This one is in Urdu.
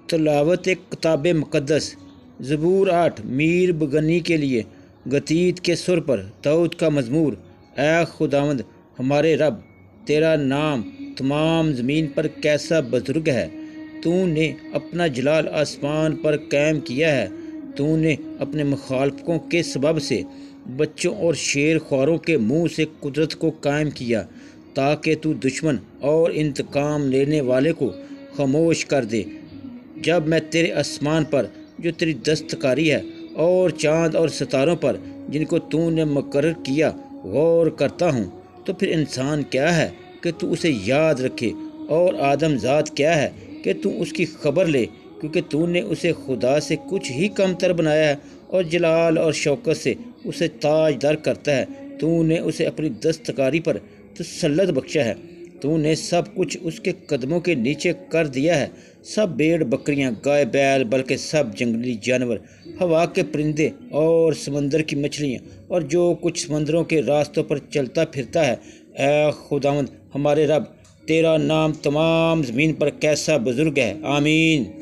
تلاوت کتاب مقدس۔ زبور 8 میر بگنی کے لیے گتیت کے سر پر داؤد کا مزمور۔ اے خداوند ہمارے رب، تیرا نام تمام زمین پر کیسا بزرگ ہے۔ تو نے اپنا جلال آسمان پر قائم کیا ہے۔ تو نے اپنے مخالفوں کے سبب سے بچوں اور شیر خواروں کے منہ سے قدرت کو قائم کیا، تاکہ تو دشمن اور انتقام لینے والے کو خاموش کر دے۔ جب میں تیرے آسمان پر جو تیری دستکاری ہے اور چاند اور ستاروں پر جن کو تو نے مقرر کیا غور کرتا ہوں، تو پھر انسان کیا ہے کہ تو اسے یاد رکھے، اور آدم ذات کیا ہے کہ تو اس کی خبر لے، کیونکہ تو نے اسے خدا سے کچھ ہی کم تر بنایا ہے اور جلال اور شوکت سے اسے تاج در کرتا ہے۔ تو نے اسے اپنی دستکاری پر تسلط بخشا ہے۔ تو نے سب کچھ اس کے قدموں کے نیچے کر دیا ہے، سب بھیڑ بکریاں، گائے بیل، بلکہ سب جنگلی جانور، ہوا کے پرندے اور سمندر کی مچھلیاں، اور جو کچھ سمندروں کے راستوں پر چلتا پھرتا ہے۔ اے خداوند ہمارے رب، تیرا نام تمام زمین پر کیسا بزرگ ہے۔ آمین۔